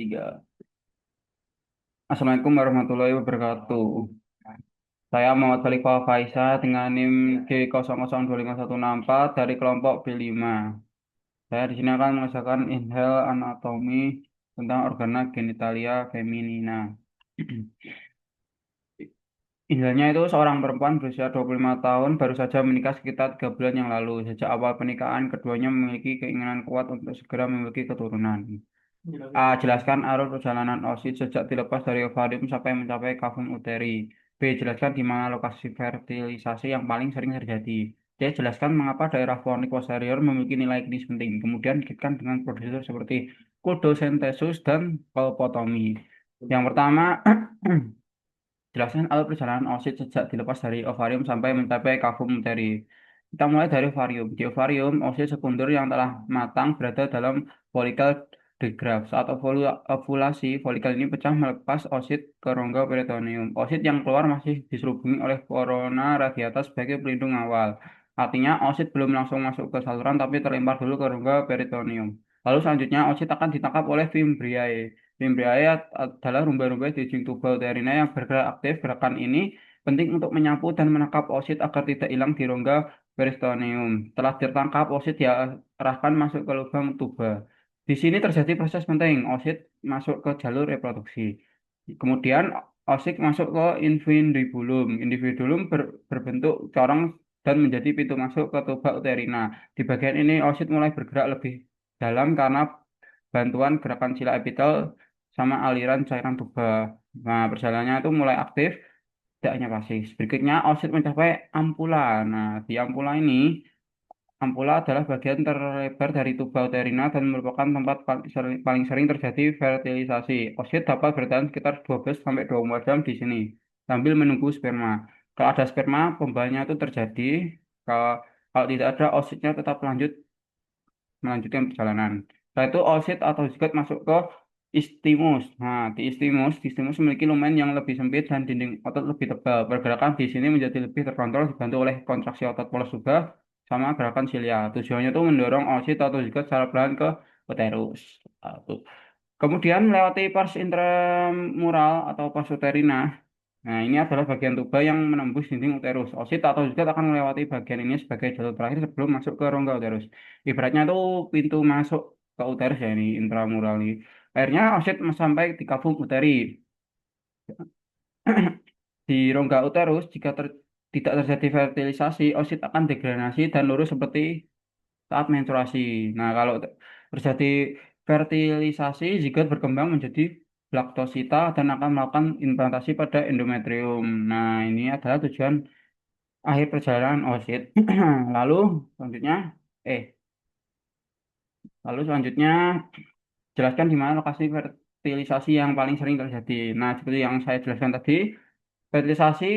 3. Assalamualaikum warahmatullahi wabarakatuh. Saya Muhammad Khalifah Faisa dengan NIM G002514 dari kelompok B5. Saya di sini akan mengerjakan inhale anatomi tentang organa genitalia feminina. Inhalnya itu seorang perempuan berusia 25 tahun baru saja menikah sekitar 3 bulan yang lalu. Sejak awal pernikahan, keduanya memiliki keinginan kuat untuk segera memiliki keturunan. Jelaskan alur perjalanan oosit sejak dilepas dari ovarium sampai mencapai kavum uteri. B. Jelaskan di mana lokasi fertilisasi yang paling sering terjadi. C. Jelaskan mengapa daerah fornix posterior memiliki nilai klinis penting. Kemudian kaitkan dengan prosedur seperti kodosentesis dan kolpotomi. Yang pertama, jelaskan alur perjalanan oosit sejak dilepas dari ovarium sampai mencapai kavum uteri. Kita mulai dari ovarium. Di ovarium, oosit sekunder yang telah matang berada dalam folikel degraf. Saat ovulasi, folikel ini pecah melepas oosit ke rongga peritoneum. Oosit yang keluar masih diselubungi oleh korona radiata sebagai pelindung awal. Artinya, oosit belum langsung masuk ke saluran tapi terlempar dulu ke rongga peritoneum. Lalu selanjutnya, oosit akan ditangkap oleh fimbriae. Fimbriae adalah rumbai-rumbai di ujung tuba uterina yang bergerak aktif. Gerakan ini penting untuk menyapu dan menangkap oosit agar tidak hilang di rongga peritoneum. Setelah tertangkap, oosit diarahkan masuk ke lubang tuba. Di sini terjadi proses penting, oosit masuk ke jalur reproduksi. Kemudian oosit masuk ke infundibulum. Infundibulum berbentuk corong dan menjadi pintu masuk ke tuba uterina. Di bagian ini oosit mulai bergerak lebih dalam karena bantuan gerakan sila epitel sama aliran cairan tuba. Nah, perjalanannya itu mulai aktif, tidak hanya pasif. Berikutnya, oosit mencapai ampula. Nah, di ampula ini, ampula adalah bagian terlebar dari tuba uterina dan merupakan tempat paling sering terjadi fertilisasi. Oosit dapat bertahan sekitar 12 sampai 24 jam di sini sambil menunggu sperma. Kalau ada sperma, pembuahannya itu terjadi. Kalau, kalau tidak ada, oositnya tetap melanjutkan perjalanan. Setelah itu oosit atau zigot masuk ke istimus. Nah, di istimus memiliki lumen yang lebih sempit dan dinding otot lebih tebal. Pergerakan di sini menjadi lebih terkontrol dibantu oleh kontraksi otot polos juga sama gerakan silia. Tujuannya itu mendorong oosit atau zigot secara perlahan ke uterus. Satu. Kemudian melewati pars intramural atau pars uterina. Nah, ini adalah bagian tuba yang menembus dinding uterus. Oosit atau zigot akan melewati bagian ini sebagai jalur terakhir sebelum masuk ke rongga uterus. Ibaratnya itu pintu masuk ke uterus ya ini intramural ini. Akhirnya oosit sampai di kavum uteri. Di rongga uterus, jika tidak terjadi fertilisasi, oosit akan degradasi dan lurus seperti saat menstruasi. Nah, kalau terjadi fertilisasi, zigot berkembang menjadi blaktosita dan akan melakukan implantasi pada endometrium. Nah, ini adalah tujuan akhir perjalanan oosit. Lalu selanjutnya, eh, lalu selanjutnya jelaskan di mana lokasi fertilisasi yang paling sering terjadi. Nah, seperti yang saya jelaskan tadi, fertilisasi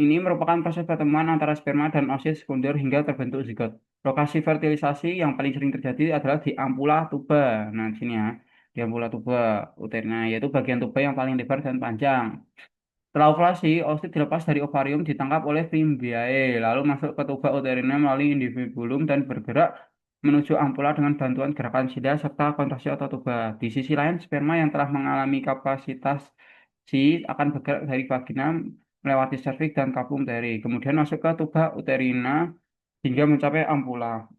ini merupakan proses pertemuan antara sperma dan oosit sekunder hingga terbentuk zigot. Lokasi fertilisasi yang paling sering terjadi adalah di ampula tuba. Nah, di sini ya, di ampula tuba uterina, yaitu bagian tuba yang paling lebar dan panjang. Setelah ovulasi, oosit dilepas dari ovarium ditangkap oleh fimbriae, lalu masuk ke tuba uterina melalui infundibulum dan bergerak menuju ampula dengan bantuan gerakan silia serta kontraksi otot tuba. Di sisi lain, sperma yang telah mengalami kapasitas si akan bergerak dari vagina melewati serviks dan kapum uteri, kemudian masuk ke tuba uterina hingga mencapai ampula.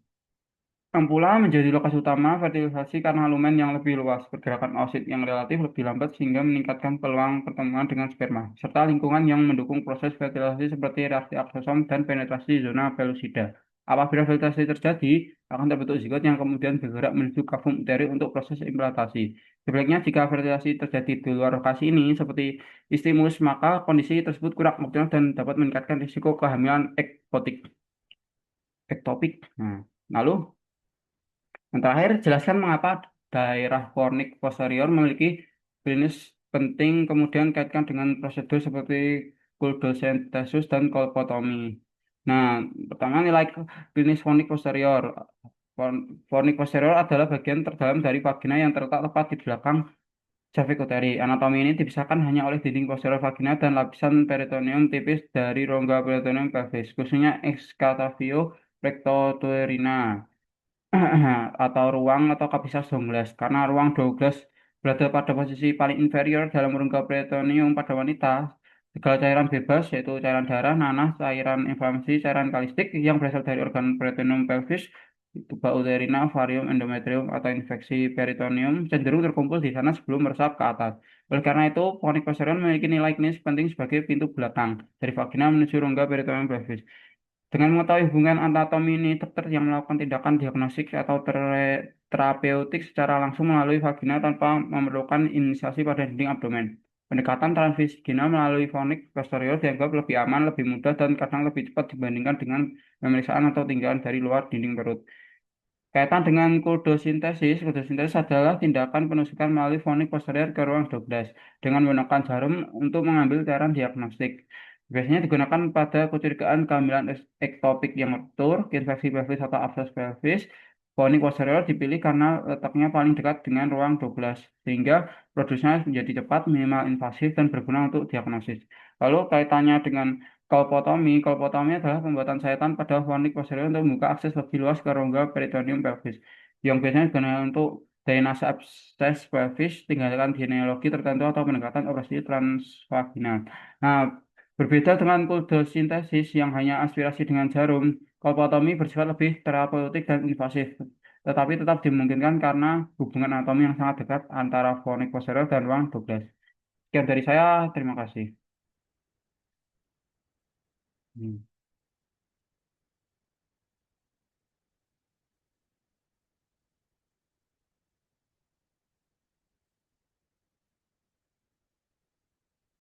Ampula menjadi lokasi utama fertilisasi karena lumen yang lebih luas, pergerakan oosit yang relatif lebih lambat sehingga meningkatkan peluang pertemuan dengan sperma, serta lingkungan yang mendukung proses fertilisasi seperti reaksi aksosom dan penetrasi zona pellucida. Apabila fertilisasi terjadi, akan terbentuk zigot yang kemudian bergerak menuju kavum uteri untuk proses implantasi. Sebaliknya, jika fertilisasi terjadi di luar lokasi ini, seperti istimus, maka kondisi tersebut kurang optimal dan dapat meningkatkan risiko kehamilan ektopik. Nah, lalu yang terakhir, jelaskan mengapa daerah fornix posterior memiliki klinis penting, kemudian kaitkan dengan prosedur seperti kuldosentesis dan kolpotomi. Nah, pertama nilai klinis fornix posterior. Fornix posterior adalah bagian terdalam dari vagina yang terletak tepat di belakang cervix uteri. Anatomi ini dipisahkan hanya oleh dinding posterior vagina dan lapisan peritoneum tipis dari rongga peritoneum pelvis, khususnya escatafio rectotuerina. Atau ruang atau kapisah Douglas karena ruang Douglas berada pada posisi paling inferior dalam rongga peritoneum pada wanita. Segala cairan bebas, yaitu cairan darah, nanah, cairan inflamasi, cairan kalistik yang berasal dari organ peritoneum pelvis, tuba uterina, ovarium, endometrium, atau infeksi peritoneum cenderung terkumpul di sana sebelum meresap ke atas. Oleh karena itu, ponik posterior memiliki nilai klinis penting sebagai pintu belakang dari vagina menuju rongga peritoneum pelvis. Dengan mengetahui hubungan anatomi ini, dokter yang melakukan tindakan diagnostik atau terapeutik secara langsung melalui vagina tanpa memerlukan inisiasi pada dinding abdomen. Pendekatan transvaginal melalui fonik posterior dianggap lebih aman, lebih mudah, dan kadang lebih cepat dibandingkan dengan pemeriksaan atau tinggalan dari luar dinding perut. Kaitan dengan kodosintesis adalah tindakan penusukan melalui fonik posterior ke ruang 12 dengan menggunakan jarum untuk mengambil cairan diagnostik. Biasanya digunakan pada kecurigaan kehamilan ektopik yang ruptur, infeksi pelvis atau abses pelvis. Fonik posterior dipilih karena letaknya paling dekat dengan ruang 12, sehingga produksinya menjadi cepat, minimal invasif, dan berguna untuk diagnosis. Lalu kaitannya dengan kolpotomi adalah pembuatan sayatan pada fonik posterior untuk membuka akses lebih luas ke rongga peritoneum pelvis, yang biasanya digunakan untuk drainase abses pelvis, tinggalkan genealogi tertentu atau pendekatan operasi transvaginal. Nah, berbeda dengan kuldosintesis yang hanya aspirasi dengan jarum, kolpotomi bersifat lebih terapeutik dan invasif, tetapi tetap dimungkinkan karena hubungan anatomi yang sangat dekat antara fonik posterior dan ruang 12. Sekian dari saya, terima kasih. Hmm.